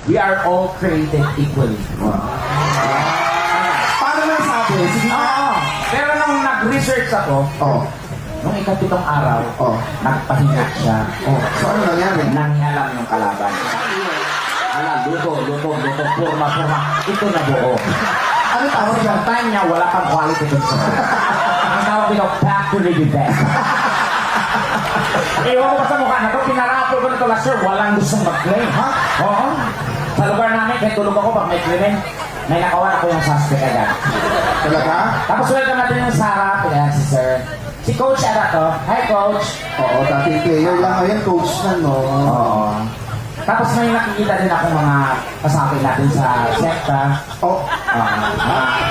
we are all created equally. Paano mo nasabi? Sige nga. Oo. Pero nung nag-research ako, Oh. nung ikapitong araw, Oh. nagpahinga siya. Oh. So ano nangyari? Nangyalam yung kalaban. Luto, purma. Ito na buo. Ano tawag Kasi dyan? yung time niya, wala kang quality control. Ang tawag dito, factory defect. Ewan ko pa sa mukha na to, pinarato ko na to last year, walang gustong mag-claim. Ha? Oo. Sa lugar namin, kahit tulog ako, pag may krimen, may nakawan ako yung suspect agad. Talaga? Tapos welcome natin yung Sarah, pinag si Sir. Si Coach Ara to. Hi, Coach. Oo, dating player lang. Ayan, coach na, no? Oo. Tapos may nakikita din ako mga kasapin natin sa sekta. Oh.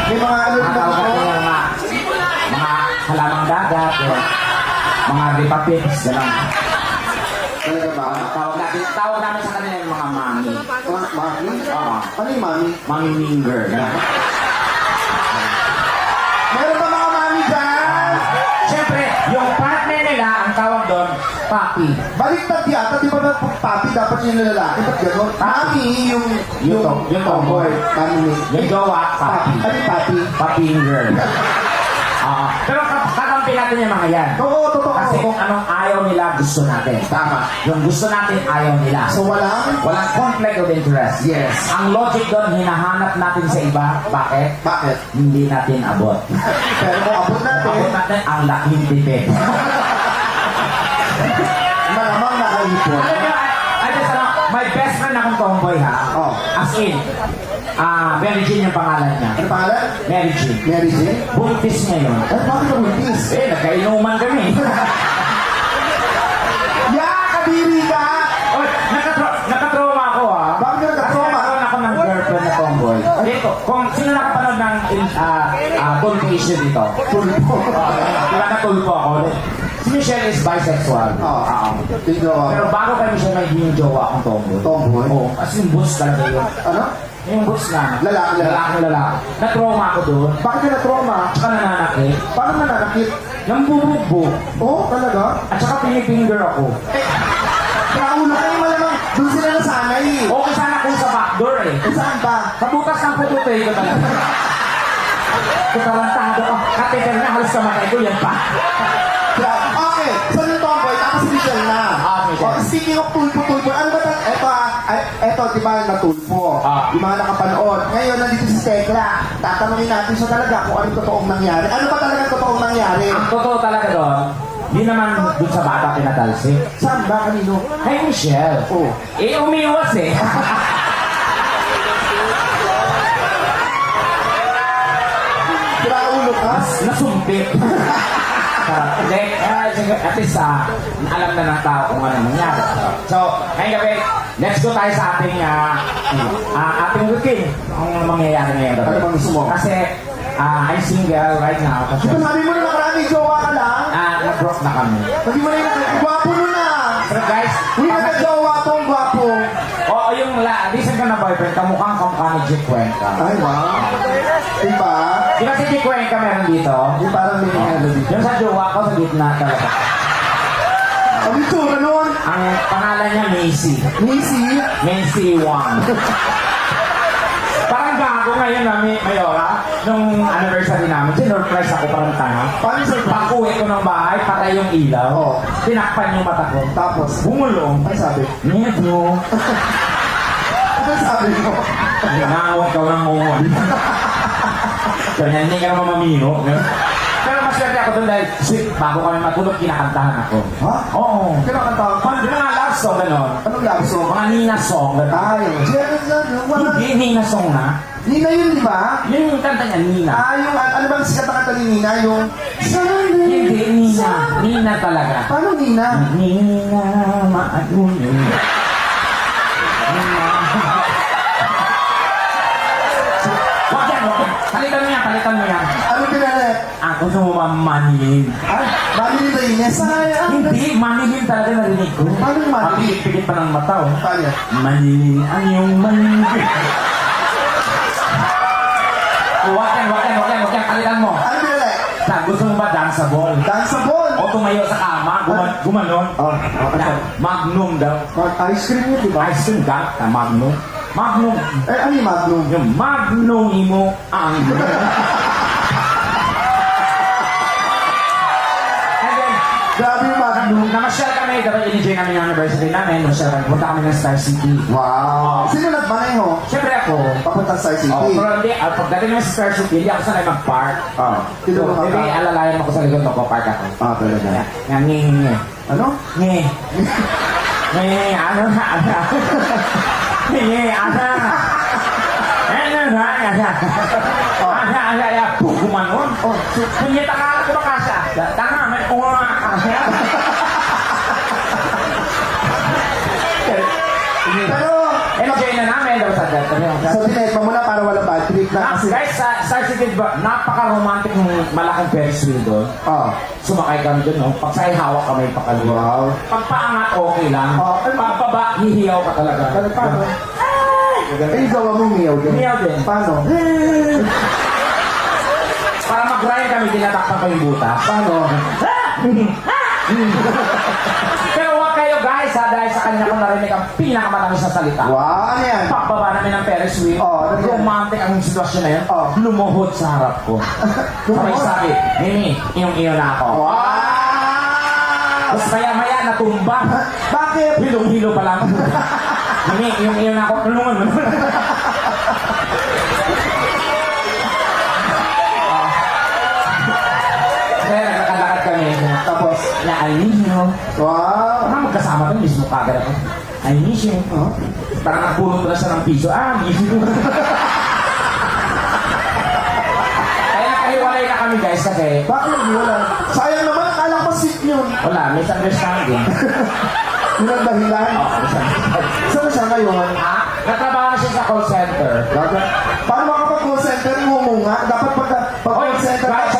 May mga ano Mga din tawag natin ako. yung mga halamang dagat, mga ripapips, gano'n. Talaga ba? Tawag namin sa kanila yung mga mami. Mami? Oo. Ano yung mami? Mami minger. Meron ba mga mami dyan? Siyempre, yung partner nila, ang tawag doon, papi. Baliktad yata, di ba ba papi dapat yung lalaki? Ba't gano'n? Mami, Yung tomboy. Mami. Yung jowa, papi. Ano yung papi? Papinger. Pero kakampi natin yung mga yan. Oo, totoo. Kasi kung anong ayaw nila, gusto natin. Tama. Yung gusto natin, ayaw nila. So walang? Walang conflict of interest. Yes. Ang logic doon, hinahanap natin sa iba. Bakit? Bakit? Hindi natin abot. Pero kung abot natin, Abot natin ang laking tipid. malamang nakaipon. Alam niyo, I just my best friend akong tomboy ha. Oh. As in, Mary Jean yung pangalan niya. Ano pangalan? Mary Jean. Mary Jane? Buntis niya yun. Ay, bakit ang buntis? Nagkainuman kami. Kadiri ka! Oy, nakatrauma ako ha. Bakit ka nakatrauma? Kasi nagkaroon ako ng girlfriend na tomboy. Dito, kung sino nakapanood ng tulpo issue dito. Tulpo. Diba natulpo ako? Si Michelle is bisexual. Oo. Tignan ako. Pero bago kay Michelle may yung jowa akong tomboy. Tomboy? Oo, as in boots talaga yun. Ano? Yung boots na. Lalaki. Lalaki. Na-trauma ako doon. Bakit ka na-trauma? Tsaka nananakit. Paano nananakit? Nang bubugbog. Oo, talaga? At saka pinifinger ako. Nakaulo ka yung malamang. Doon sila nasanay. Okay sana kung sa backdoor eh. Saan ba? Sa butas ng pututoy ko talaga. Kutalantado ako. Kateter na halos kamatay ko yan pa. Okay, so yung tomboy, tapos si Michelle na. Michelle. Oh, speaking of tulpo, ano ba eto, di ba natulpo? Yung mga nakapanood. Ngayon, nandito si Tekla. Tatanungin natin siya talaga kung ano totoong nangyari. Ano ba talaga totoong nangyari? Ang totoo talaga doon, di naman dun sa bata pinatalsik. Saan ba? Kanino? Kay Michelle. Oh. Umiwas eh. Kiraulo ka? Nasumpit. Hindi, at least alam na ng tao kung ano nangyari. So, ngayong gabi, let's go tayo sa ating ating routine. Ang mangyayari ngayon. Ano bang gusto mo? Kasi I'm single right now. Di ba sabi mo na makarami, jowa ka lang? Nag-broke na kami. Hindi mo na yung gwapo nun na. Pero guys, Uy, nagka-jowa tong gwapo. oo, yung recent ka na boyfriend, kamukhang kamukha ni Jake Cuenca. Ay, wow. Diba? Di ba si Jake Cuenca meron dito? Di parang may ano dito. Yung sa jowa ko, sa gitna talaga. Ano ito? Ano? Ang pangalan niya, Macy. Missy? Macy Wang. Parang gago ngayon namin, Mayora, nung anniversary namin, sinurprise ako parang tanga. Paano sa Pag-uwi ko ng bahay, patay yung ilaw. Oo. Tinakpan yung mata ko. Tapos, Bumulong. ano sabi? Medyo. Ano sabi mo? Nangawag ka ng ungon. Kaya hindi ka naman mamino. Pero maswerte ako doon dahil sweet, bago kami matulog, kinakantahan ako. Ha? Oo. Kinakanta ka? Yung mga love song, gano'n. Anong love song? Mga Nina song, gano'n. Ay, Hindi Nina song na. Nina yun, di ba? Yun yung kanta niya, Nina. Yung, ano bang sikat na kanta ni Nina? Yung, Hindi, Nina. Nina talaga. Paano Nina? Nina, maadunin. Nina. Wag yan, wag yan. Palitan mo yan. Ano pinalit? Ako gusto mo mamanilin. Ay, mami ni Reynes. Sayang. Hindi, manilin talaga narinig ko. Paano yung manilin? Pagpipigit pa ng mata, oh. Paano? Manilin ang iyong manilin. Wag yan. Palitan mo. Ano pinalit? Gusto mo ba danceable? Danceable. O tumayo sa kama, gumanon. Oh, Na, Magnum daw. Ice cream yun, di ba? Ice cream ka, na Magnum. Magnum. Ano yung Magnum? Yung Magnum imo ang... And then, Grabe yung Magnum. namasyal kami, dapat in-enjoy namin yung anniversary namin. Namasyal kami, punta kami ng Star City. Wow. Sino nagmaneho? Siyempre ako, Papunta sa Star City. pero hindi, pagdating naman sa Star City, hindi ako sanay mag-park. Ah, So, tinulungan hindi, ka. alalayan ako sa likod, magpa-park ako. Ah, talaga. Nga, ngi. Ano? Ngi. Ngi, ano na, ano. Ngi, ano. Ano na, ano. Ano, ano, ano. Gumanon. Punyeta ka, kumakasya. Tanga, may kumakasya. Pero, Enjoy na namin. Dapat sa so dinetma mo na para wala bad trip na kasi... Guys, sa Star City, napaka-romantic ng malaking Ferris wheel doon. Ah, Sumakay kami doon, no? Pag sa'y hawak kami pakaliwa. wow. Pagpaangat, okay lang. Oh, Pagpaba, hihiyaw ka talaga. Pero paano? Eh, gawa mo miyaw din. Miyaw din. Paano? Para mag-grind kami, tinatakpan ko yung buta. Paano? Pero huwag kayo guys, ha, dahil sa kanya ko narinig ang pinakamatamis na salita. Wow, ano yan? Pagbaba namin ng Ferris wheel, Oh, ano yan? romantic ang sitwasyon na yun, Oh. lumuhod sa harap ko. Sabay sabi, Mimi, iyong-iyo na ako. Wow! Tapos maya-maya, natumba. Bakit? Hilong-hilo pa lang. Mimi, iyong-iyo na ako. Tulungan mo. Kaya nagkakalakad kami. Tapos, I miss you. Wow! Parang magkasama doon, mismo kagad ako. I miss you. Oh? Parang nagpulong ko na siya ng piso. Miss you. Kaya nakahiwalay na kami guys kasi Bakit naghiwalay? Sayang naman, akala ko seat yun. wala, misunderstanding. Yun ang dahilan. Saan na siya ngayon? Natrabaho siya sa call center. Dapat, paano makapag-call center? Umunga? Dapat pag-call center ka,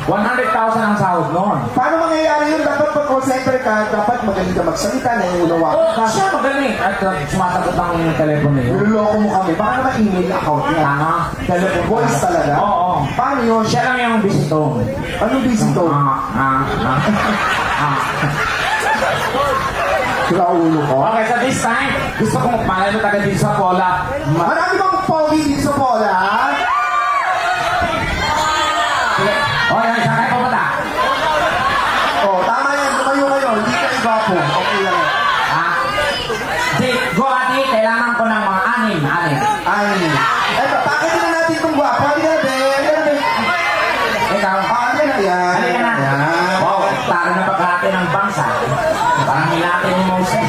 100,000 ang sahod noon. paano mangyayari yun? Dapat pag-call center ka, dapat magaling ka magsalita, nangunawaan ka. Siya magaling. At sumasagot ang telepono yun. Niloloko mo kami. Baka naman email account niya. Tama. Telepono. Voice talaga? Oo. Paano yun? Siya lang yung bisitong. Anong busy to? Sira ulo ko. Okay, so this time, gusto kong malay mo taga dito sa Pola. Marami bang pogi dito sa Pola? O, yan, saan kayo pumunta? Oh, tama yan. Lumayo kayo. Hindi kayo gwapo. Okay lang. Ha? Di, go ati, kailangan ko ng mga anim. Ay. Eto, pakitin na natin itong gwapo. Hindi na, be. Hindi na, be. Ikaw, Hindi na, yan. halika na. Yan. Wow, tara na pagkakati ng bangsa. Parang nilatin ni Moses.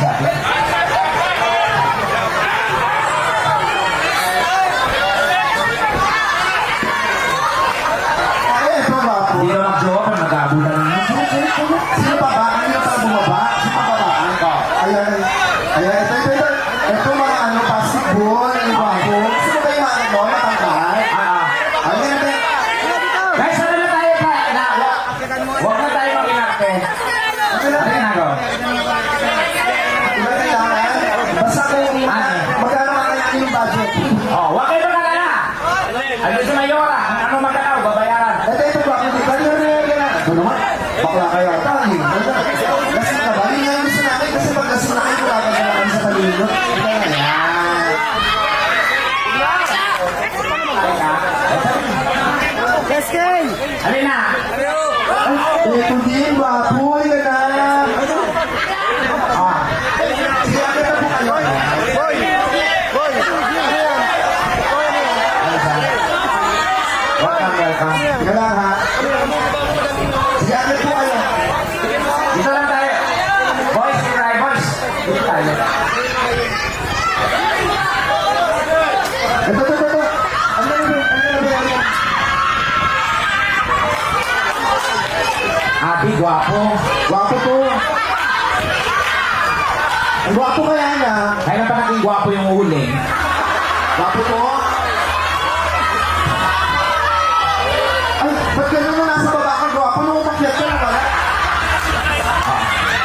Ay, eto, gwapo. Hindi na mag-jowa pa, mag-aabulan na. Sino pa ba? Ano pa bumaba? Sino pa ba? Ayan. Ayan. Ito. Ito mga ano, basketball. Ang gwapo. Sino ba yung mga ano? Matangkay? Ayan, ayan. Guys, ano na tayo pa? Huwag na tayo mag-inarte. Okay lang. Ano yung nagawa? Iba kailangan. Basta kung magkano ang kailangan yung budget. Oh, huwag kayo mag-alala. Ano sa Mayora? Ano magkalaw? Babayaran. Ito ba? Hindi ba nyo rin na? Ano naman? Bakla kayo ata. Lasing ka ba? Hindi nga gusto namin kasi pag lasing na kayo, wala ka na kami sa talino. Ayan. Alin na? Ito din, bapo. Halika na. Ah. Sige, agad na po kayo. Welcome. Sige lang ha. Sige, agad po kayo. Dito lang tayo. Boys, try boys. Dito tayo. Ito. Ano na? Abi, gwapo. Gwapo to. Ang gwapo kaya na. Kailan pa naging gwapo yung uling? Gwapo to. Ay, ba't ganun mo nasa baba kang gwapo? Nung umakyat ka na ba?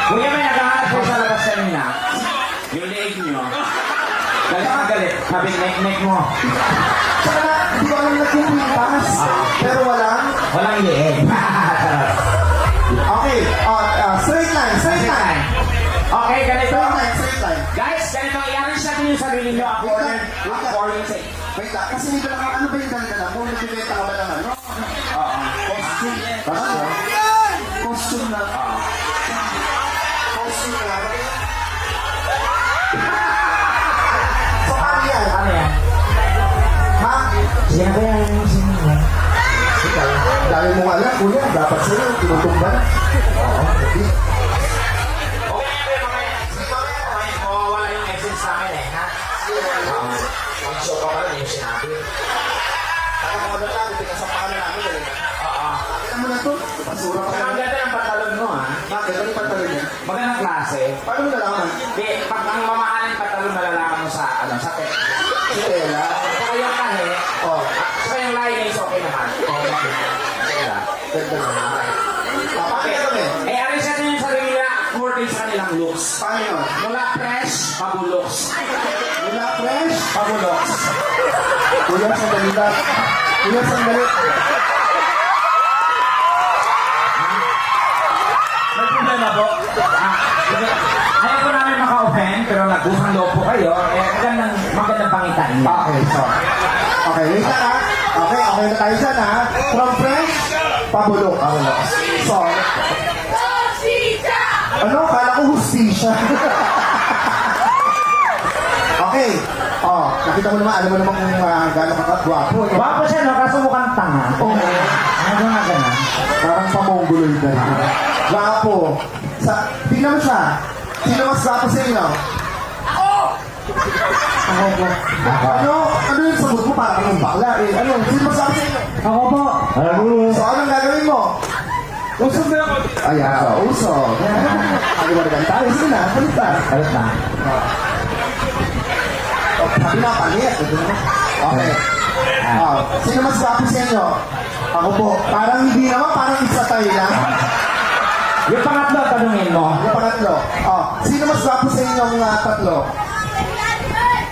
Kuya, may naghahanap ko sa labas kanina. Yung leeg nyo. Galit na galit. Sabi, neck mo. Tsaka na, hindi ko alam nagpipintas. Pero walang. Walang leeg. Okay, straight line. Okay, ganito. Straight line. Guys, ganito. I-arrange natin yung sarili nyo according sa... Wait lang, kasi may dala ano ba yung dala mo? Nagbibenta ka ba ng ano? Oo. Costume. Costume? Costume na. Costume na. So, ano yan? Ano yan? Ha? Sino ba yan? Sino yan? Ikaw, dami mong alam, kuya. Dapat sa'yo, tinutumba na. Oo, hindi. Okay, mawawala yung essence sa akin eh, ha? Mag-show ka pala yung sinabi. Ako mga dala, pinasapahan na namin. Oo. Ano mo na to? Basura pa Ang kami. ganda ng pantalon mo, ha? Bakit? Ano yung pantalon niya? Magandang klase. Paano mo nalaman? Di, pag ang mamahaling pantalon malalaman mo sa, sa pet. Si Ella. Saka yung kahe, Oh, saka yung lining, okay naman. Diba? ganda naman. Paano yan kami? Eh, arin siya din yung sarili na according sa kanilang looks. Paano yun? Mula fresh, pabuloks. Mula fresh? Pabuloks. Kuya, sandali lang. Kuya, sandali. May problema po. Ayaw ko namin maka-offend, pero nagusang loob po kayo. Eh, magandang pangitain niya. Okay, so. Okay, wait lang ha. Okay na tayo dyan ha. From fresh, pabulok. So, ano? Kala ko hustisya. Okay. Oh, nakita mo naman, alam mo naman kung gano'n ka gwapo. Wapo siya, no? Kaso mukhang tanga. Oo. Ano nga gano'n? Parang pamongguloy na rin. Gwapo. Tingnan mo siya. Sino mas gwapo sa inyo? Ako po. Ano yung sagot mo? Parang ng bakla eh. Ano? Sino mas gwapo sa inyo? Ako po. So, anong gagawin mo? Usog na ako. Ayan, usog. Ano ba naman tayo? Sige na, palit na. Alit na. Sabi na, palit. Okay. Sino mas gwapo sa inyo? Ako po. Parang hindi naman, parang isa tayo lang. Yung pangatlo, tanungin mo. Yung pangatlo. Sino mas gwapo sa inyong tatlo?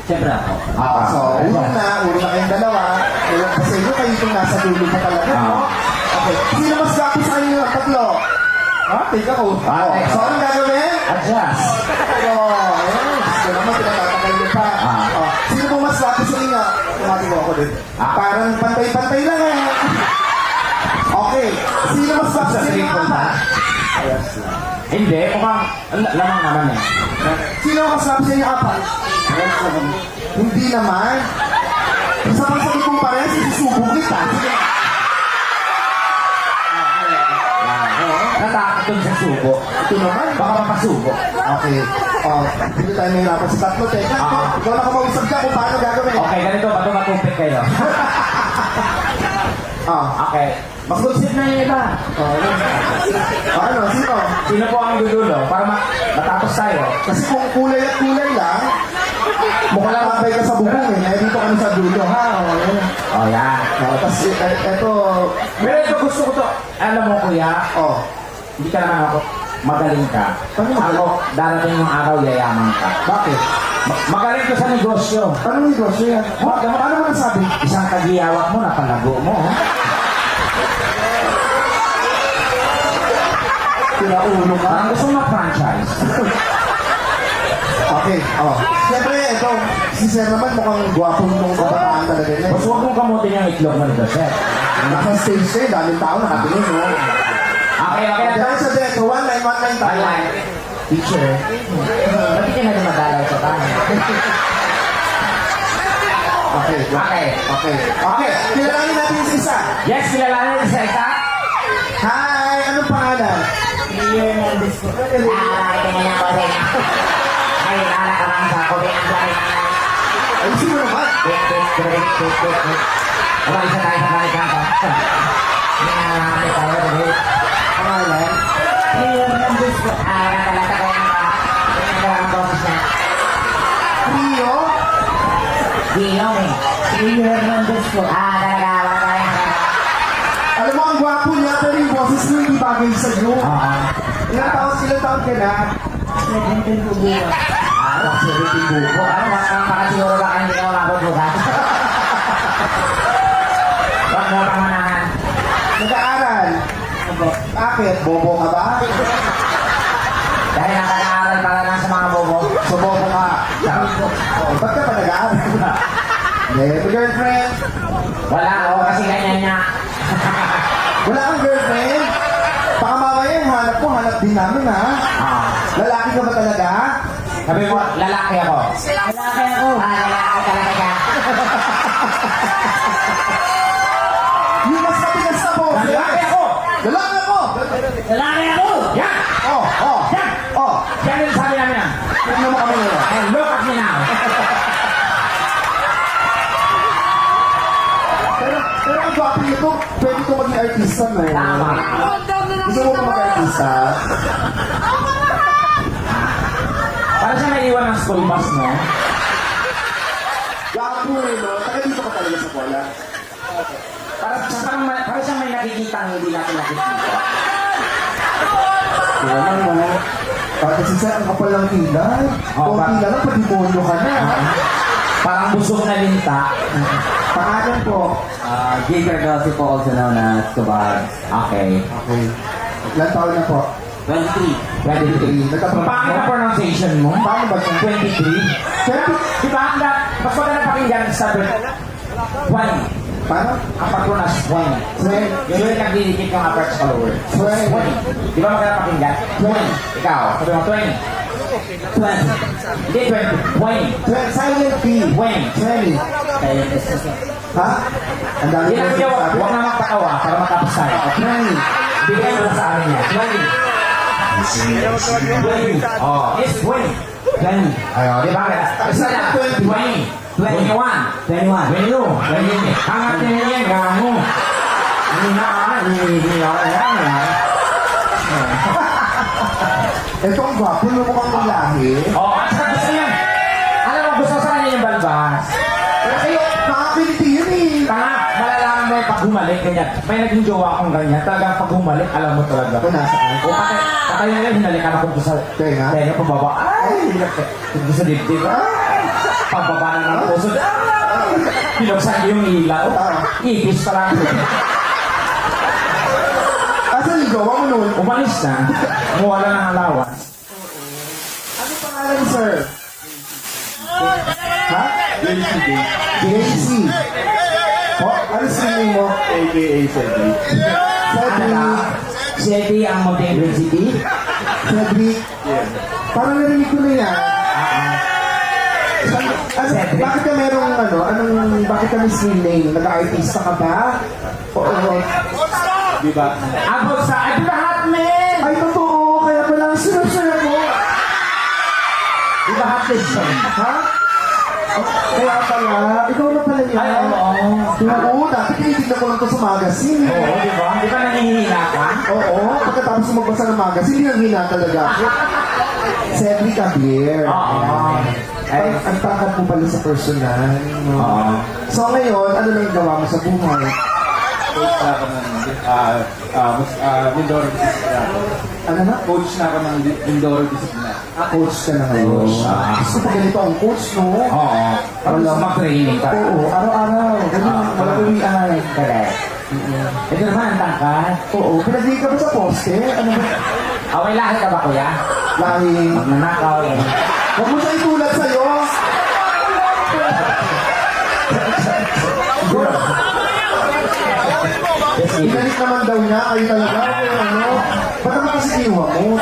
Siyempre ako. So, uno na kayong dalawa. Ewan pa sa inyo, kayo itong nasa dulo pa talaga. No? Okay. Sino mas gwapo sa inyo tatlo? Tika ko. So, anong gagawin? Adjust. Gusto naman, pinatatagal niyo pa. Sino po mas gwapo sa inyo? Tumati mo ako din. Parang pantay-pantay lang eh. Okay. Sino mas gwapo sa inyo? Hindi, mukhang lamang naman eh. Sino mas gwapo sa inyo apat? Hindi naman. Isa pang sagot kong pares, isusubok kita. Sige. Natakot dun sa subo. Ito naman. Baka mapasubo. Okay. Hindi tayo mahirapan sa tatlo. Teka, ikaw na kumausap dyan kung paano gagawin. Okay, ganito, bato matupik kayo. Okay. Mag-good na yung iba. Ano? Sino? Sino po ang gudulo? Para matapos tayo. Kasi kung kulay at kulay lang, mukhang nakabay ka sa bubong eh. Dito ka na sa dulo, ha? Oh, yan. Tapos, eto, Pero ito gusto ko to. Alam mo, kuya, hindi ka naman ako. Magaling ka. Ako, darating yung araw, yayaman ka. bakit? Magaling ko sa negosyo. Anong negosyo yan? Paano mo nasabi? Isang kagiyawak mo, napalago mo. Pinaulo ka. Parang gusto mo franchise. Okay, Siyempre, ito, si Sir naman mukhang gwapo nung kabataan talaga niya. Mas huwag mong kamutin yung itlog mo nito, sir. Nasa stage siya, daming tao nakatingin, no? Okay. Dahil sa dito, 1919 tayo. Teacher, ba't ka na dumadalaw sa bahay? Okay, kilalanin natin yung isa. Yes, kilalanin sa isa. Hi, anong pangalan? Tingnan niya ako sa inyo. Ay, nalakaman sa ako. Ay, sino naman? Wala, isa tayo sa balikan ko. Nangangamit tayo, David. Pangalan? Nakalata ko yung dalawang boses niya. Rio? Guillaume eh. Rio Hernandez po. Talaga, wala tayo. Alam mo, ang gwapo niya, pero yung boses mo hindi bagay sa iyo. Ilang taon ka na? Naghintin po buo. Nagsirin buko. Makasiguro ba kayo hindi ka umabot bukas? Huwag mo pangmanahan. Nag-aaral? Bakit? Bobo ka ba? Dahil nakaka-aaral para lang sa mga bobo. So, bobo ka. Ba't ka Hindi, may girlfriend. Wala ako kasi ganyan niya. Wala kang girlfriend. Baka mamaya yung hanap ko, hanap din namin ha. Ah. Lalaki ka ba talaga? Sabi mo, lalaki ako. Lalaki ako. Lalaki talaga ka. Yung mas matigas na po. Lalaki ako. Lalaki ako. Lalaki ako. Yan! Oh. Yan! Oh. Yan yung sabi namin yan. Tignan mo kami ngayon. And look at me now. Pero ang gwapo nito, pwede ito maging artista na eh. Tama. Gusto mo ba mag-artista? Para siya naiwan ng school bus, no? Gwapo eh, no? Taga dito ka talaga sa bola. Para siya may nakikita ang hindi natin nakikita. Wala mo. Kasi sa ang kapal ng kilay. Oh, Konti lang, padimonyo ka na. Parang busog na linta. Pangalan po. Jay Cardosi po, also known as Kabahag. Okay. Okay. Ilan taon na po? 23. 23. Nagkatrabaho? Pangit na pronunciation mo. Paano ba siya? 23. Di ba? Mas maganda pakinggan sa 20. Paano? Ang pag-pronounce 20. Yung nagdidikit yung upper sa lower. 20. Di ba maganda pakinggan? 20. Ikaw, sabi mo 20. 20. Hindi 20. 20. Silent B. 20. 20. Kaya ito Ha? Ang dami Hindi ko lang yung sinasabi. huwag na magpatawa para matapos tayo. 20. Bigay mo na sa amin yan. 20. Oh, it's 20. 20. Ayo, di ba? Isa na. 20. 21. 21. 22. Hangat niya yan. Gamo. Hindi na. Hindi na. Ito ang gwapo, yung mukhang lalaki. Oh, at saka gusto niya. Alam mo, gusto sa kanya yung balbas. Pero kayo, nakakiliti yun eh. Tanga, malalaman mo yung pag humalik, ganyan. May naging jowa akong ganyan. Talagang pag humalik, alam mo talaga. Ito nasaan? O patay na lang, hinalikan ako doon sa Tenga? tenga, pababa. Ay! Doon sa dibdib. Ay! Pababa na ng puso. Ay! Pinuksan yung ilaw. Ipis pa lang. Asan yung gawa mo nun? Umalis na. Mawala ng alawan. Ano pangalan, sir? Ha? JC. Oh, ano sinigay mo? AKA Cedric. Cedric. Si Eddie ang Mountain City. Cedric. Parang narinig ko na yan. Ano, Cedric. bakit ka merong bakit ka may screen name? Nag-artista ka ba? Oo. Di ba? Abot sa ay lahat, men! Ay, totoo. Kaya pala ang sinasaya mo. Di ba hot this song? Ha? Kaya pala. Ikaw na pala yan. Ay, oo. Oo, dati tinitignan ko lang ito sa magazine. Oo, di ba? Di ba nanghihina ka? Oo, pagkatapos mo magbasa ng magazine, hindi ang hina talaga ako. Cedric Javier. Oo. Ay, ang tangkad mo pala sa personal. No? Oo. So ngayon, ano nang gawa mo sa buhay? Coach na ako ng Mindoro Disciplina. Ano na? Coach na ako ng Mindoro Disciplina. Coach ka na ngayon. Coach. Gusto ko ganito ang coach, no? Oo. Parang mag-training ka. Oo, araw-araw. Ganun, wala uwian. Correct. Ito naman ang tangkad. Oo, pinagdi ka ba sa poste? Ano ba? Okay, lahat ka ba, kuya? Lahing... Magnanakaw eh. Huwag mo siya itulad sa'yo. Binalik naman daw niya, kayo talaga. Ano? Ba't naman kasi kinuha mo?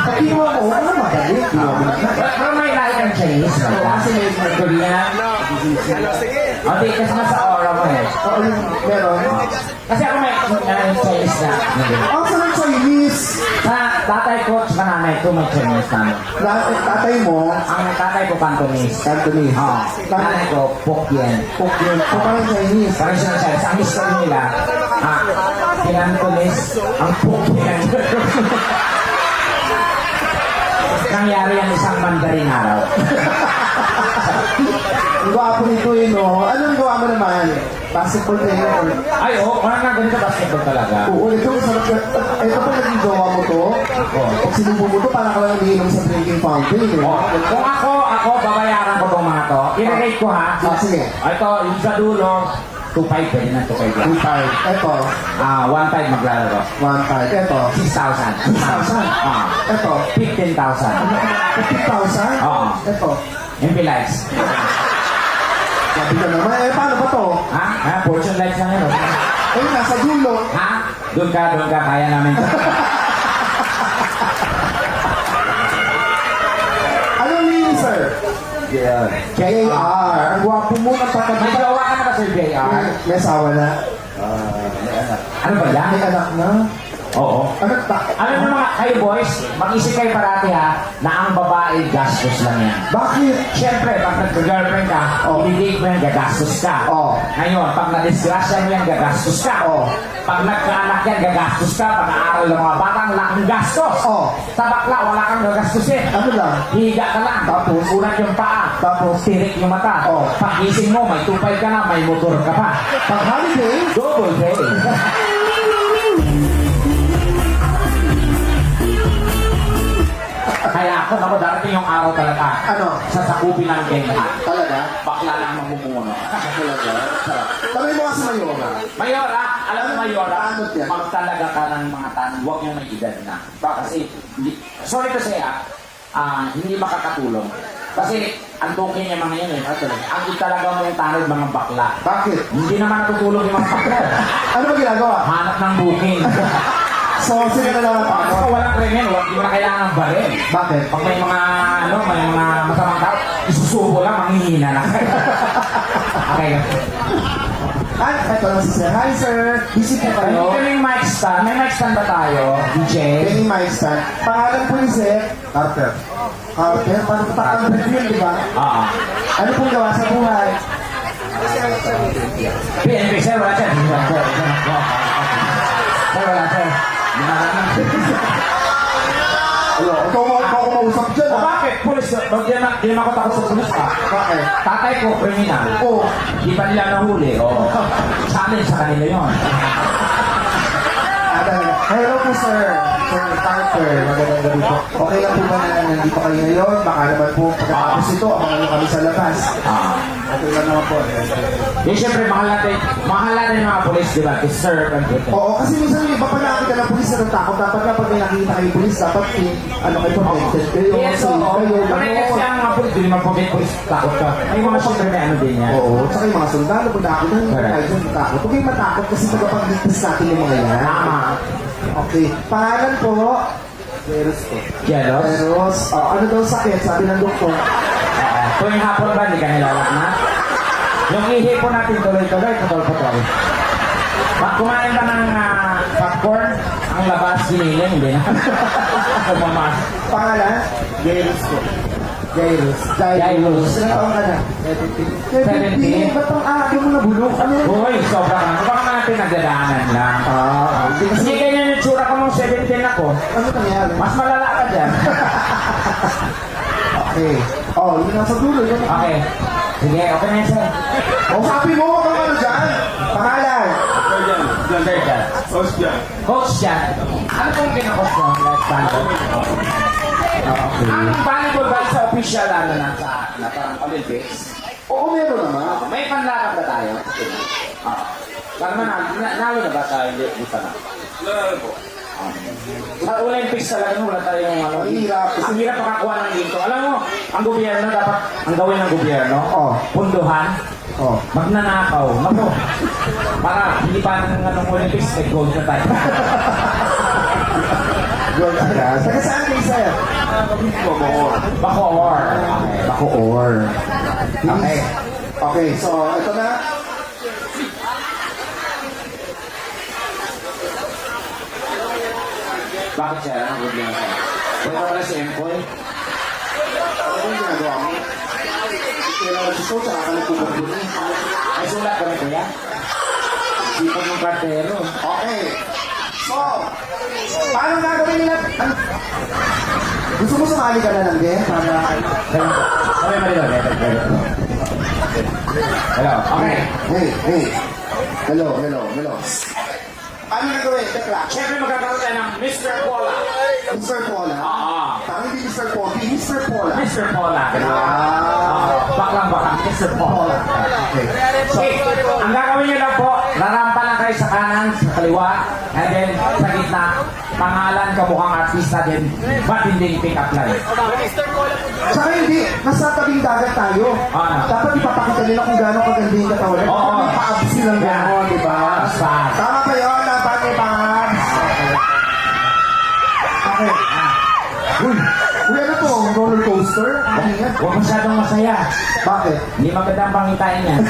Pag kinuha mo, ano magalit? Kinuha mo na. Pero may lahat kang Chinese, no? Kasi may Korean. O, di, kasi nasa aura mo eh. Oo, yung meron. Kasi ako may Chinese na. Ang sa ng Chinese, Sa tatay ko at sa nanay ko may Chinese namin. tatay mo, Ang tatay ko Cantonese. Cantonese. Oo. Nanay ko Pokien. Pokyan. So, parang Chinese. Parang siya Chinese. Ang history nila, Cantonese, ang Pokien. Nangyari yan isang Mandarin araw. Ang gwapo nito yun, no? Anong gawa mo naman? Basketball player or... Ay, oo. Parang nga ganito basketball talaga. Oo, ito, sarap ka. Ito pa naging gawa mo to. Pag sinubo mo to, parang ka lang nagiinom sa drinking fountain, eh. Oh, kung ako, babayaran ko itong mga to. I-rate ko ha. Ah, sige. Ito, yung sa dulo, 2.5 pwede na 2.5 lang. 2.5. Ito, 1.5 maglalaro. 1.5. Ito, 6,000. 6,000. Ah, Ito, 15,000. 50,000. Oo. Ito, MP likes. Sabi ka naman, paano ba to? Ha? Ha? Fortune lights na yun. Nasa dulo. Ha? Doon ka, kaya namin. Anong name, sir? Yeah. JR. Ang gwapo mo ng May pagkabita. gawa ka na ba, Sir JR? May asawa na. May anak. Ano ba yan? May anak na. Oo. Ano ta? Alam niyo mga kayo boys, mag-isip kayo parati ha, na ang babae gastos lang yan. Bakit? Siyempre, pag nag-girlfriend ka, Oh. i-date mo yan, gagastos ka. Oh. Ngayon, pag na-disgrasya mo yan, gagastos ka. Oh. Pag nagkaanak yan, gagastos ka. Pag-aaral ng mga bata, ang laking gastos. Oh. Sa bakla, wala kang gagastusin. Ano lang? Higa ka lang. Tapos? Ulat yung paa. Tapos? Tirik yung mata. Oh. Pag-gising mo, may tupay ka na, may motor ka pa. Pag holiday, Double day. Kaya ako, darating yung araw talaga. ano? Sasakupin ng genga. Talaga? Bakla lang mamumuno. Talaga? Sarap. Tanongin mo kasi Mayora. Mayora, alam mo Mayora, Ano yan? magtalaga ka ng mga tanong, huwag yung may edad na. Kasi, sorry to say hindi makakatulong. Kasi, ang tungkin niya mga yun ang italaga mo yung tanong mga bakla. Bakit? Hindi naman natutulog yung mga bakla. Ano ba ginagawa? Hanap ng booking. So, sige na lang Kasi ako. walang krimen, di mo na kailangan ng baril. Bakit? Pag may mga, may mga masamang tao, isusubo lang, manghihina na. Okay. Ay, eto na si Sir. Hi, sir. Busy po kayo. Ito yung mic stand. May mic stand ba tayo, DJ? Kenny Maestan. Pangalan po ni Sir? Carter. Carter. Paano pa takang review, di ba? Oo. Ano pong gawa sa buhay? PNP, sir, wala siya. Sir, wala siya. Di ba naman? Ano? Ikaw mo ako mausap dyan, O ha? bakit? Pulis, di naman ako takot sa pulis pa. Bakit? Tatay ko, kriminal. Oo. Di pa nila nahuli. O, challenge sa kanila yun. Hello po, sir. Sir Carter. Magandang gabi po. Okay lang po ba na nandito kayo ngayon? Baka naman po pagkatapos ito, abangan nyo kami sa labas. Okay lang naman po. Yung siyempre, mahal natin yung mga pulis, di ba? To serve and protect. Oo, kasi minsan yung iba pa nakakita ng pulis na natakot. Dapat kapag may nakikita kayo pulis, dapat ano kayo, protected kayo. Yes, safe oo. kayo. Correct kasi ang mga pulis, di naman pulis, takot ka. May mga siyempre may ano din yan. Oo, tsaka yung mga sundalo, pag nakakita nyo, Correct. tayo dyan matakot. Huwag kayong matakot kasi magpapagligtas natin yung mga yan. Tama. Okay, pangalan po, Jealous ko. Jealous? Eros. Ano daw sakit? Sabi ng doktor. Tuwing hapon ba, hindi ka nilalaknat? Yung ihi po natin tuloy-tuloy, putol-putol. Pag kumain ka ng popcorn, ang labas, giniling, hindi na. Kumamas. Pangalan? Jealous ko. Jairus. Jairus. Ilang taon ka na? 17. Ba't ang aga mo nabulok? Ano yun? Uy, sobrang ano. Baka natin nagdadaanan lang. Hindi kasi... Hindi ganyan yung tsura ko nung 17 ako. Ano nangyari? Mas malala ka dyan. Okay. Oh, yun nasa dulo. Yun. Okay. Sige, okay na yun, sir. Oh, sabi mo, huwag kang ano dyan. Pangalan. Sir, dyan. Coach dyan. Ano pong kinakoach mo? Like, volleyball? Okay. Ang volleyball ba sa official ano na sa parang Olympics? Oo, meron naman. May panlakad na tayo. Para nalo na ba tayo? Hindi pa na. Sa Olympics talaga wala tayong ano. Ang hirap. Ang hirap makakuha ng dito. Alam mo, ang gobyerno dapat, ang gawin ng gobyerno, punduhan, Oh. magnanakaw. Naku, para hindi pa ng anong Olympics, may gold na tayo. Gold ka. Taga saan kayo, sir? Bacoor. Bacoor. Okay. Okay, so ito na. Bakit siya? Anong problema siya? Wala ka pala si Empoy? Ano yung ginagawa mo? Kailangan si Socha, tsaka ka nagpupagod. May sulat ka na kuya? Sipag ng kartero. Okay. So, paano gagawin nila? Ano? Gusto mo sumali ka na lang din? Para... Okay, malilo. Hello. Okay. Hey. Hello. Paano gagawin? Tekla. Siyempre magkakaroon tayo ng Mr. Pola. Mr. Paula. Parang hindi Mr. Paul. Mr. Paula. Mr. Pola. Ah. Baklang, Mr. Pola. Okay. Okay. Ang Ang gagawin nyo lang po, rarampa lang kayo sa kanan, sa kaliwa, and then sa gitna, pangalan, kamukhang artista din, matinding pick-up line. Tsaka hindi, nasa tabing dagat tayo. Ano? Dapat ipapakita nila kung gano'ng kaganda yung katawan. Oo. May pa-abs silang Yeah. gano'n, di ba? Basta. Tama ba yun? Dapat may pa-abs. Okay. Uy, ano to? Roller coaster? Ano yan? Huwag masyadong masaya. Bakit? Hindi magandang pangitain yan.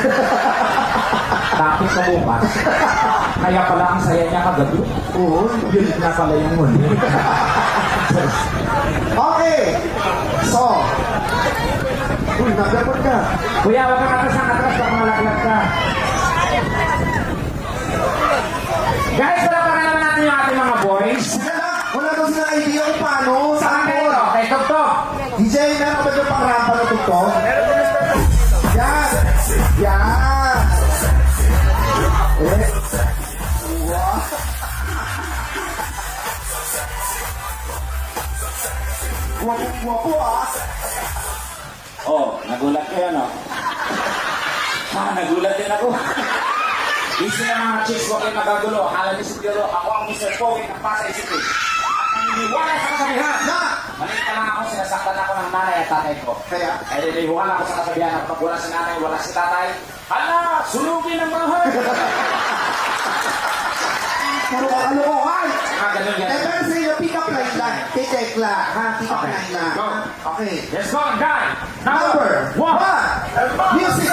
Tapos sa bukas. Kaya pala ang saya niya kagabi. Oo. Yun na pala yung huli. Okay. So. Uy, nagdapot ka. Kuya, huwag ka atras baka malaglag ka. Guys, wala pa naman natin yung ating mga boys. Wala daw sila idea kung paano. Saan kayo? Kay Tok-Tok. DJ, meron ba yung pang-rampa na tuktok? Yan! Yan! Eh. Wow! Wapo ah! Oh, nagulat kayo, no? Nagulat din ako. Busy na mga chicks, huwag kayo magagulo. Akala niyo siguro, ako ang Mr. Poet ng Pasay City. At naniniwala sa kasabihan. Na! Maliit pa lang ako, sinasaktan ako ng nanay at tatay ko. Kaya? Ay, naniniwala ako sa kasabihan na kapag wala si nanay, wala si tatay. Hala, sunugin ang bahay! Puro ka kalokohan! Ganun yan. Eh, pero sa inyo, pick up line lang. Titekla, ha? Pick up Okay. line lang. Go. Okay. Let's go, guy! Number one! Music!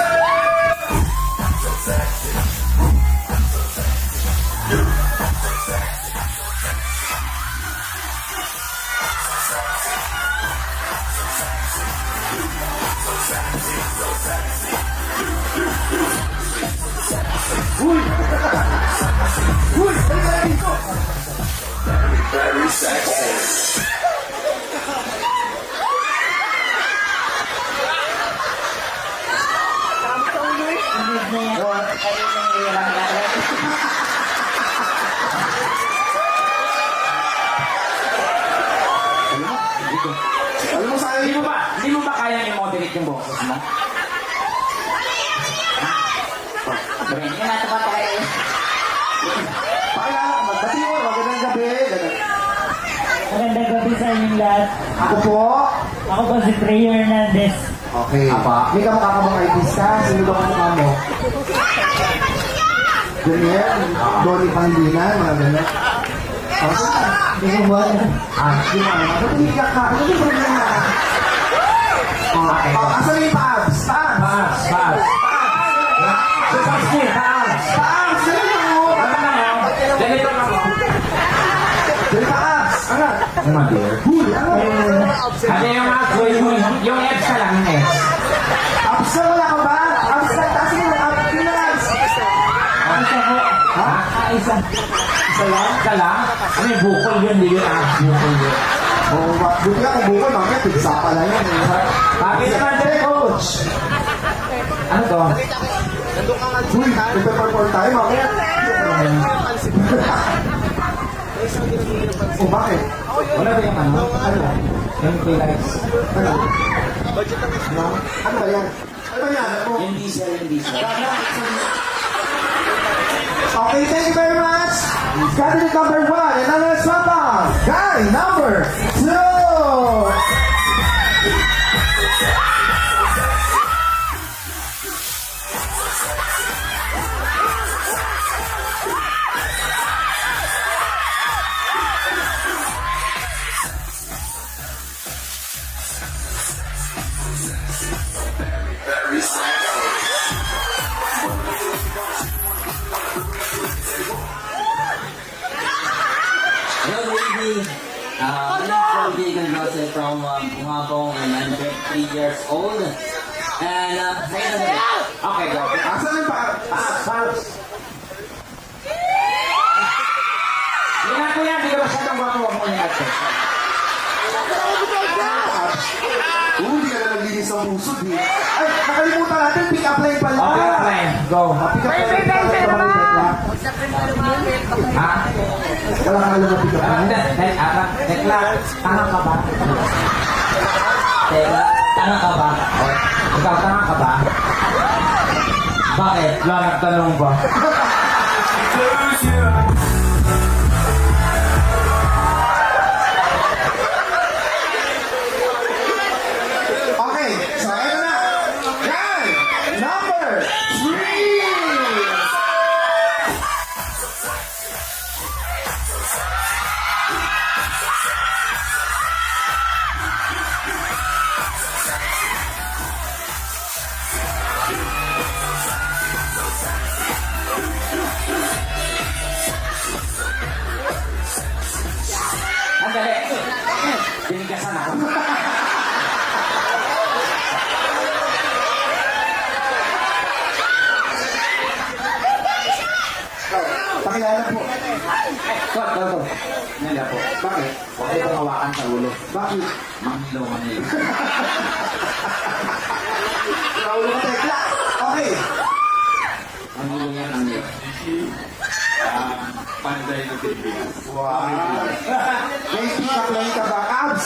Uy! Uy! Halika na dito! Alam mo sa akin, Hindi mo ba kaya i-moderate yung boses mo? Hindi na ito ba tayo? pakilala ka magbati mo, magandang gabi. Ganun. Magandang gabi sa inyong lahat. Ako po. Ako po si Trey Hernandez. Okay. Apa. May kamukha ka bang artista? Sino ba kamukha mo? Daniel, Donnie Pangilinan, mga ganun. Okay. Hindi ko ba? Di ba? Ba't hindi ka ka? Ano ba yung mga? Asan na yung paabs? Paabs! Pass! Paabs! Dali mo! Ganito lang ako. Dali paabs! Angat! Ano dear? Huy! Angat! Ano yung ako, yung Fs ka lang, yung Fs. Abs na wala ka ba? Abs na! Taas mo! Abs na! Isa po. Ha? Isa. Isa lang? Ka lang? Ano yung bukol yun? Hindi yun ah. Bukol yun. Oo, buti ka kung bukol, mamaya pigsa pala yun. Bakit naman din, coach? Ano to? Huy! Nagpe-perform tayo, mamaya. Oh, bakit? Wala ba yung ano? Ano? Yung P-Lights? Ano? Ano? Ano ba yan? Ano ba yan? Ano? Yung diesel, yung diesel. Okay, thank you very much. Cabinet number 1, and now let's swap out. Guy number 2. Hello, good evening. My name is Vegan Jose from Bungabong and I'm 23 years old. And Okay, go. Asan yung pa? Pass! Hindi na ko yan, hindi ka masyadong gwapo, huwag mo yung ate. Hindi ka na naglinis ng puso, di. Ay, nakalimutan natin, pick up line pala. Okay, fine. Go. Pick up line. Ha? Wala ka alam na pick up line. Tekla, tanga ka ba? Teka, tanga ka ba? Ikaw, tanga ka ba? Bakit? Wala nagtanong ba? Okay, so ito na. Yan! Number 3! Andali. Binigasan ako. Pakilala po. Go. Nila po. Bakit? Huwag kayo pong hawakan sa ulo. Bakit? Mangilaw. Raulo ka tekla. Okay. Mangilaw yan ang nila. Panday ng Pilipinas. Wow. May pick-up line ka ba? Abs!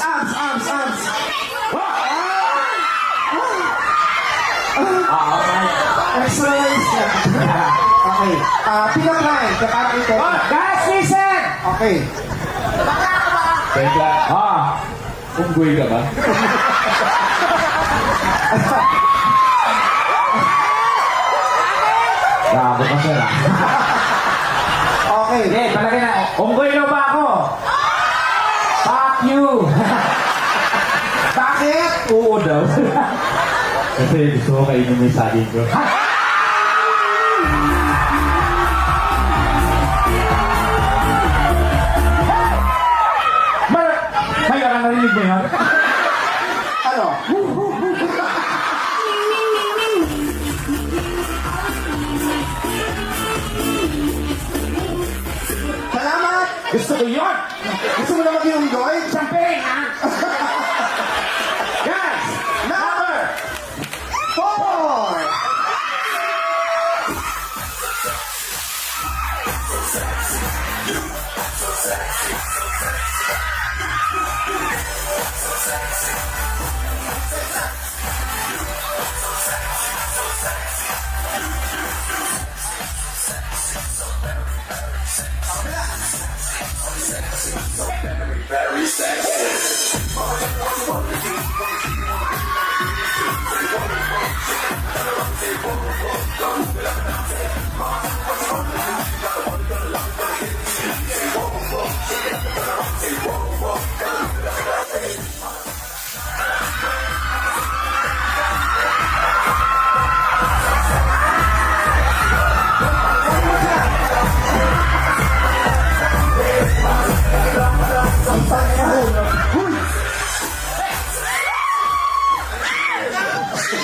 Exercise ka. Okay. Pick-up line. Kapag ito. Guys, listen! Okay. Teka, unggoy ka ba? Bravo ka, sir. Okay. Hindi, palagay na. Unggoy na ba ako? Fuck you! Bakit? Oo daw. Kasi gusto ko kainin yung saging ko. May orang narinig mo yun? Ano? Salamat! Gusto ko yun! Gusto mo na mag-iunggoy? Champagne, ha? Guys! Number 4!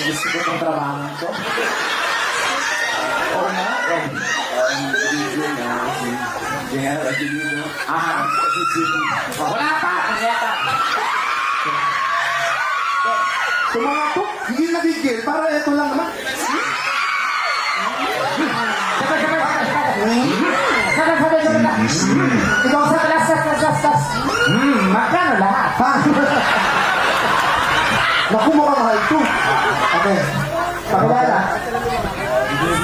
Gusto ko itong trabaho ko. Oo nga. Wala pa! Wala pa! Sa mga to, hindi nagigil. Para ito lang naman. Ikaw sa last. Magkano lahat? Ha? Naku, mukhang mahal to. Okay. Pakilala.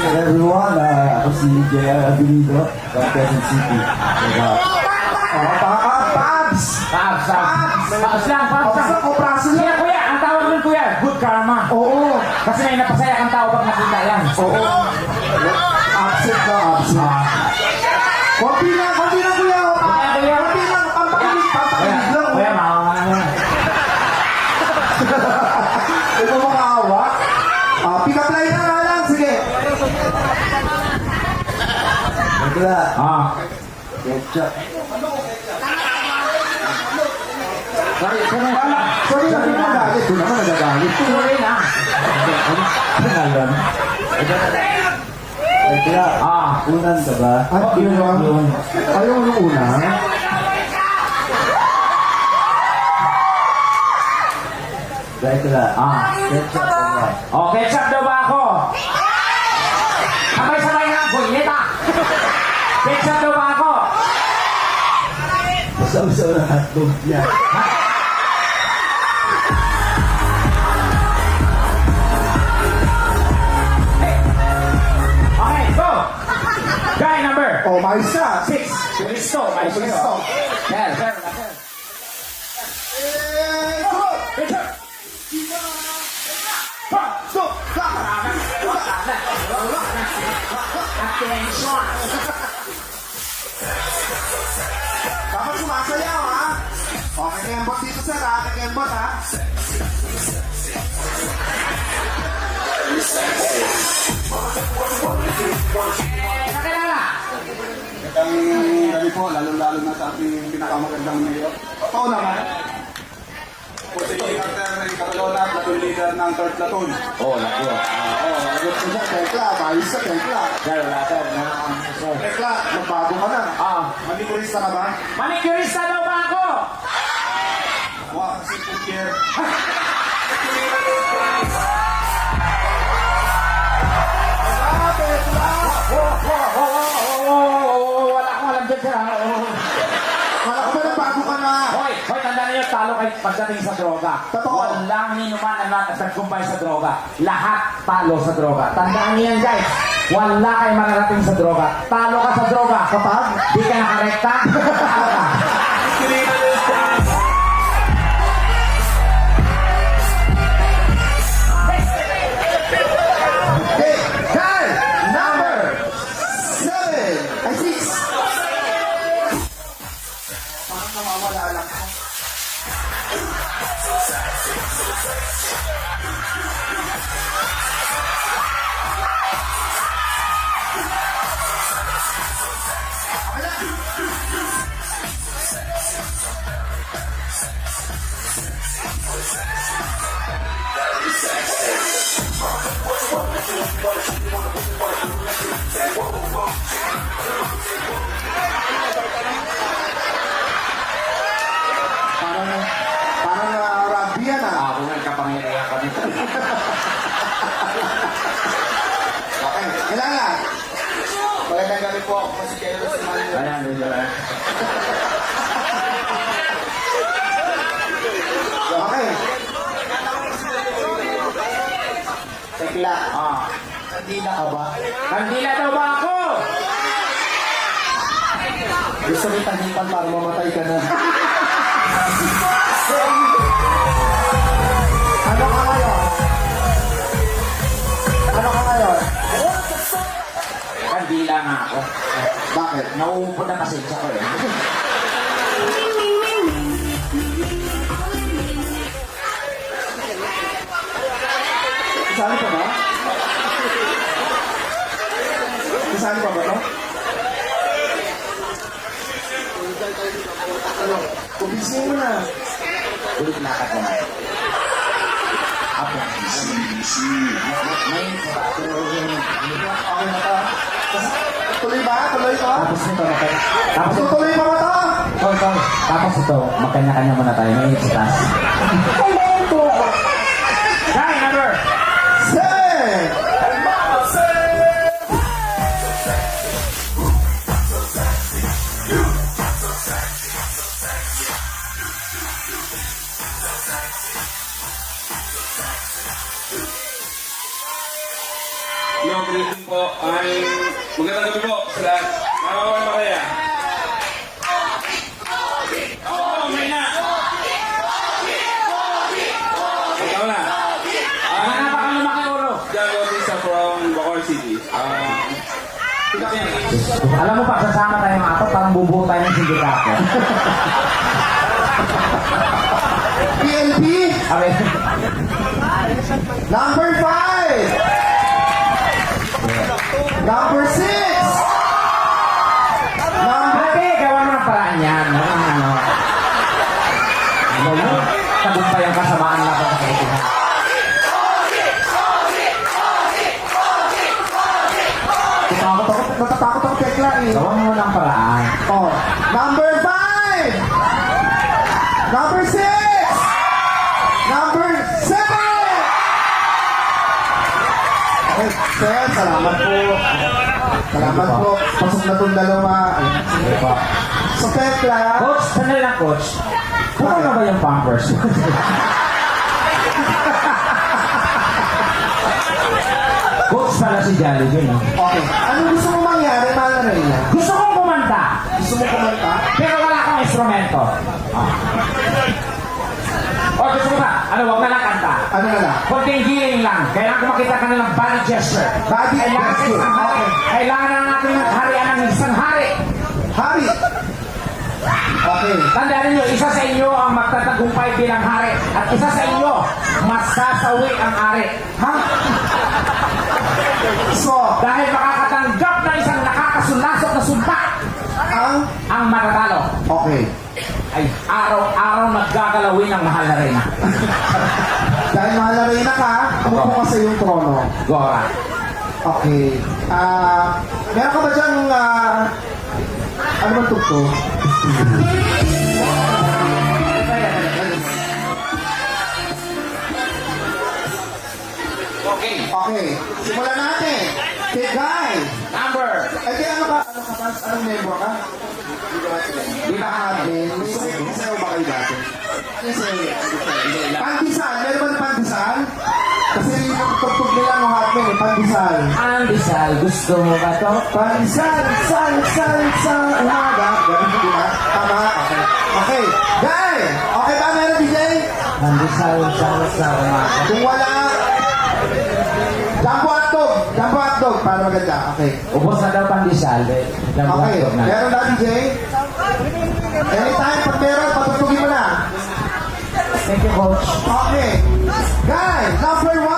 Everyone, ako si J.R. Abilido, from Quezon City. Pabs! Paps lang. Opraso lang. Kuya, ang tawag nun kuya, good karma. Oo. Kasi may napasaya kang tao pag nakita yan. Oo. Absent ka, absent. Konti lang, kuya. Konti lang, pampakilig lang. Kuya, makawa na muna. Ito mga awa. Pick-up line na nga lang, sige. Teka, Ketchup. Sorry, Sorry, hindi mo nagalit. Doon naman nagagalit. sorry na. pangalan. Teka, unan ka ba? At yun lang. Ayaw nung una. Teka, ketchup ka ba? Ketchup daw ba ako? Sabay-sabay nga, bullita. Ketchup daw ba ako? Usaw-usaw na hotdog niya. Oh, mais ka. 6. Kristo. May Kristo. Sir, sir. Go! Picture. Stop! Stop! Attention. Dapat sumasayaw, ha? Okay, kembot dito, sir, ha? Kembot, ha? Nakilala. Ang gabi po, lalo-lalo na sa ating pinakamagandang mayor. Totoo naman. Po si Attorney Catalona, platoon leader ng 3rd Platoon. Oh, naku. Oo, nagot ko siya, Tekla. Ayos ka, Tekla. Sir, wala sir. Sir. Tekla, magbago ka na. Ah. Manikurista ka ba? Manicurista daw ba ako? Wow, kasi food care. Wala akong alam dyan, sir. Wala ko ba nagbago ka na? Hoy, tandaan niyo, talo kayo pagdating sa droga. Totoo. Walang minuman na nagkumpay sa droga. Lahat talo sa droga. Tandaan niyo yan, guys. Wala kayo mararating sa droga. Talo ka sa droga. Kapag? Di ka nakarekta. Talo ka. Okay, guys, number 7. Ay, 6. Parang namawala lang ako. Parang rugby yan, ah. Ako nga kapangyarihan ka nito. Okay, kailangan. Magandang gabi po ako si Kelo Simanyo. Ayan, ayan. Okay. Tekla, Ah. kandila ka ba? Kandila daw ba ako? Gusto mo tagipan para mamatay ka na. Ano ka ngayon? Ano ka ngayon? Kandila nga ako. Bakit? Nauupo na kasi siya ko eh. Kasali pa ba? Kasali pa ba to? Ano? Kubisin mo na. Ulit lakad naman. Ako. May Okay na to. Tuloy ba? Tuloy ko? tapos nito, tapos ito, Tuloy pa ba to? tapos ito, magkanya-kanya muna tayo. May itsitas. Guy number 7! Yung greeting po ay magandang gabi po sa lahat. Makawan ba kaya? Oo, may na! Ikaw na. Ano ba kang lumaki ulo? John Bautista from Bacoor City. Alam mo, pagsasama tayo mga ato, parang bubuo tayo ng sindikato. PNP, Okay. number 5! Number 6! Ate, gawa mo ng paraan yan. Ano? Tagumpay ang kasamaan laban sa kaibigan. Natatakot ako, Tekla, eh. Gawa mo ng paraan. Oh, number 5! Number 6! Number 7! Okay, sir, salamat po. Salamat po. Pasok na itong dalawa. Sige po. So, Tekla, Coach, sandali lang, coach. Buka na ba yung pampers? Coach pala si Jollibee, no? okay. Ano gusto mo mangyari, mahal na Reyna. Gusto kong kumanta, Gusto mo kumanta? pero wala akong instrumento. O gusto mo ba? Ano, wag na lang kanta. Ano na lang? Konting healing lang. Kailangan ko makita ka nilang body gesture. Body Kailangan gesture. isang hari. Kailangan na natin ng harian ng isang hari. Hari! Okay. Tandaan niyo, isa sa inyo ang magtatagumpay bilang hari. At isa sa inyo, masasawi ang hari. Ha? So, Dahil makakatanggap ng isang nakakasunlasok na sumpa, ang matatalo okay. ay araw-araw naggagalawin ng mahal na reyna. Dahil mahal na Reyna ka, umupo ka sa iyong trono. Gora. Okay. Meron ka ba dyan, ano ba tugtog? Okay. Okay. Simulan natin. Okay, guys. Number. Eh, di ano ka? Anong member ka? Di ba admin? May sayo ba kayo dati? Ano sayo? Pandesal. Meron ba na pandesal? Kasi yung tugtog nila ng admin eh, pandesal. Andisal, gusto mo ba to? Pandesal, sa umaga. Ganun, di ba? Tama? Okay. Okay. Guys! Okay ba meron, DJ? Andisal, sa umaga. Kung wala, Jumbo hotdog para maganda. Okay. Ubos na daw pandesal. Okay. Meron na, DJ? Anytime, pag meron, patutugin mo na. Thank you, coach. Okay. Guys, number 1.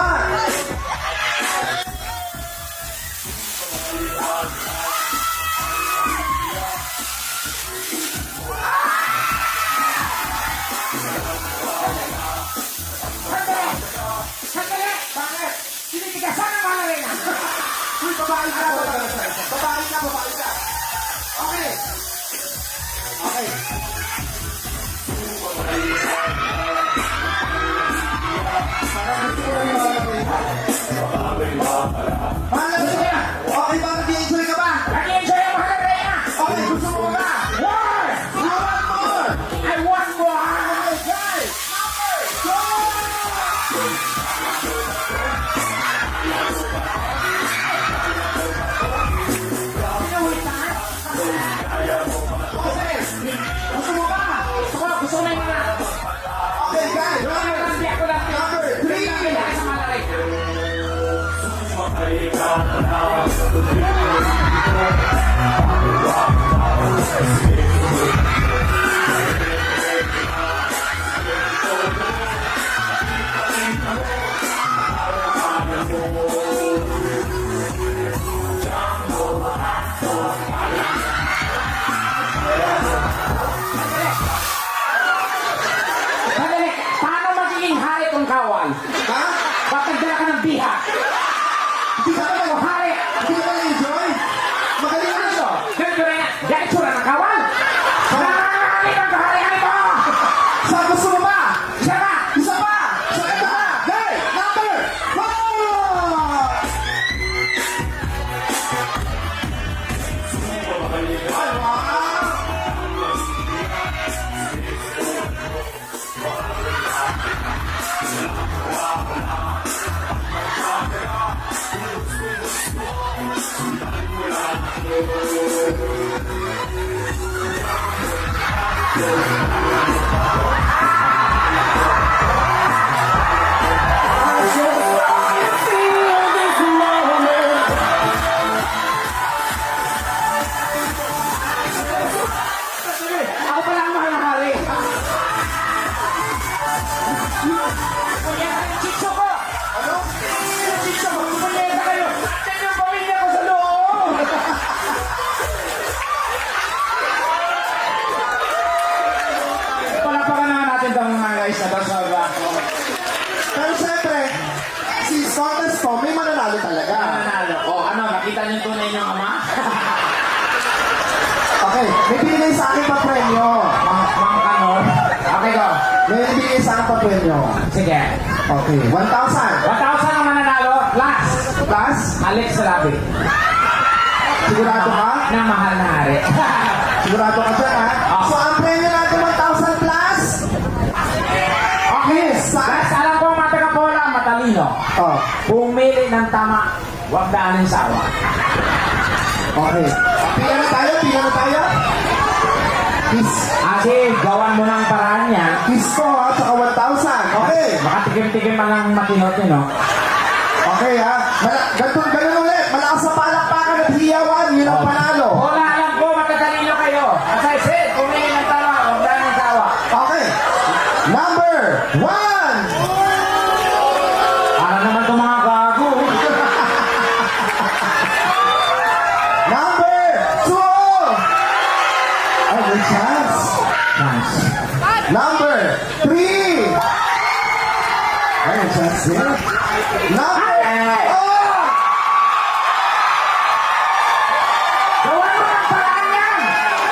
Sandali! Bakit? Sinitigasan ang mahal na reyna. Uy, babae ka. Babae ka. Okay. Okay. Mahal na Reyna. Okay ba? Nag-enjoy ka ba? Nag-enjoy ang mahal na reyna! Okay, gusto mo ba? More! You want more? I want more! Okay, guys. Go! Gusto mo ba? Gusto mo na yung mga... Okay, guys. Hindi ako lang. Number 3. Kailangan sa mahal na reyna. Sandali, paano magiging hari kung kawal? Ha? Bakit dala ka ng biha? Hindi ka Ano, ba? hari? Hindi ka ba na-enjoy? Magaling na siya. Ganito na yan. Dahil tsura ng kawal. Nakakakit ang kaharihan ito! Sa gusto mo ba? Isa ba? Isa pa! Sa ito pa! Guys, number Ako pala ang mahal na hari. Kuya, chicho ko! Ano? Chicho ko! Punyeta kayo! Tignan yung pamilya ko sa loob! Palapakan naman natin itong mga guys na to sa bako. Pero syempre, si Sonas ko, may mananalo talaga. Nanalo. Oh, ano? Nakita niyo yung tunay niyong ama? Okay, may binigay sa akin pa premyo. Mang kanon. Okay, go. May binigay sa akin pa premyo. Sige. Okay, 1,000. 1,000 ang mananalo. Last. Plus, Alex Salabi. sigurado ka? Na mahal na hari. Sigurado ka dyan, ha? Ah. So, ang premyo natin 1,000 plus. Okay. Guys, alam ko mga taga-pola, matalino. Oh, Pumili ng tama, huwag daanin sa awa. okay. Pila na tayo. Ate, gawan mo ng paraan yan. Kiss ko ha, saka 1,000. Okay. Baka tigim-tigim man ang matinot-tinot. Okay ha. Ganun ulit. Malakas sa palakpakan at hiyawan. Yun ang panalo. Wala, alam ko, matatalino kayo. As I said, kumingin ng tawa, huwag dahil ng tawa. Okay. Number 1. Para naman itong mga gago. Number 2. Oh, good chance. Nice. Number 3. Ay, good chance din. Number 4. Gawan mo ng paraan yan.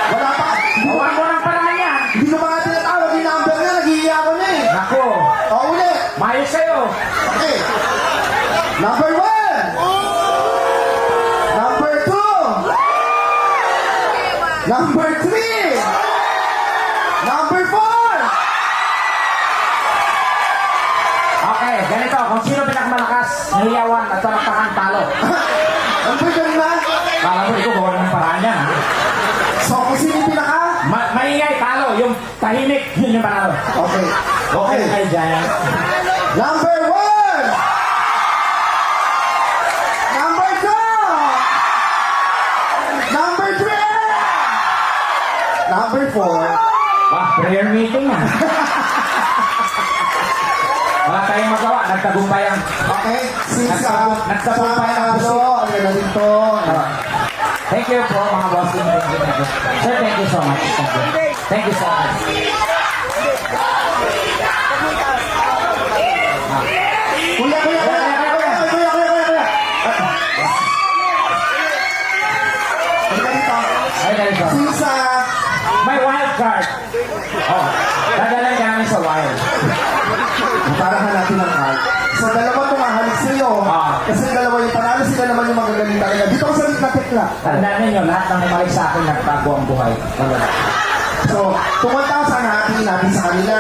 Wala pa. Gawan mo ng paraan yan. Hindi ko mga tinatawag yung number na. Naghihiya ko na eh. Nako, O, ulit. mayos kayo. Okay. Number 1. Number 2. Number 3. Number 4. Okay, ganito. Kung sino pinakamalakas, nahiyawan at palakpakan talo. Ang pwede na. Kala mo, ito gawan ng paraan yan, ha? So, kung sino yung pinaka? Maingay, talo. Yung tahimik, yun yung panalo. Okay. Okay, kayo dyan. Number 1. Number 2. Number 3. Number 4. Wah, prayer meeting, ha? Wala tayong magawa. Nagtagumpay ang... Okay. Since Nagtagumpay ang puso. ang ganda dito. Thank you po, mga boss. Thank you. Sir, thank you so much. Thank you. Thank you so much. Kuya. Halika dito. Ay, ganito. Since May wild card. Oh, dadalan namin sa wild. para hanapin ang card. So, dalawa itong ahalik sa'yo. Ah. Kasi dalawa yung panalo, sila naman yung magagaling talaga. Dito ko sa na tekla. Tandaan ninyo, lahat ng umalik sa akin, nagtago ang buhay. Wala. So, kung 1,000 hatiin natin sa kanila.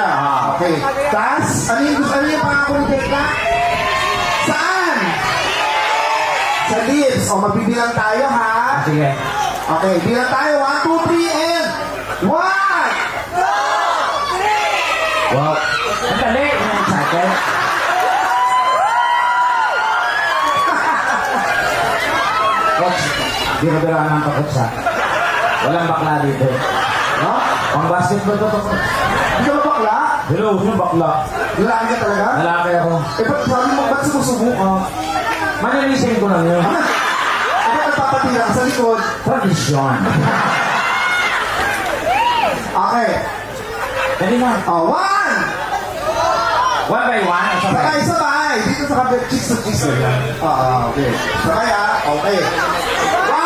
Okay. Tapos, ano yung pangako ni tekla? Saan? Sa lips. O, magbibilang tayo, ha? Sige. Okay, bilang tayo. 1, 2, 3, and 1! Wow. Ang dali. Yung excited. Coach, biro-biro ng coach, ha? Walang bakla dito. No? Pang basketball to. Hindi ka ba bakla? Hello, yung bakla. Lalaki ka talaga? Lalaki ako. Eh, ba't sumusubok ka? Manilisin ko lang yun. Eh, ba't nagpapatira ka sa likod? Tradisyon. Okay. Dali na. Oh, 1! One by one. Sabay! Dito sa kapit, chicks to chicks lang. Okay. Sabay okay. 1!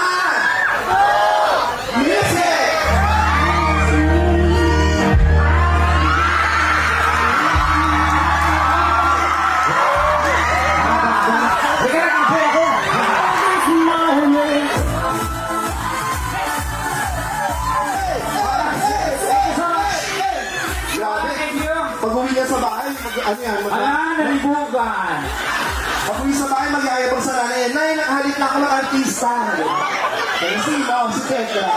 Music! Sige na, kasi ako. Grabe. Thank you. Pag-uwi niya sa bahay, Nalibugan. Pag-uwi sa bahay, magyayabang sa nanay. Nay, nakahalik na ako ng artista. Kasi si Tekla.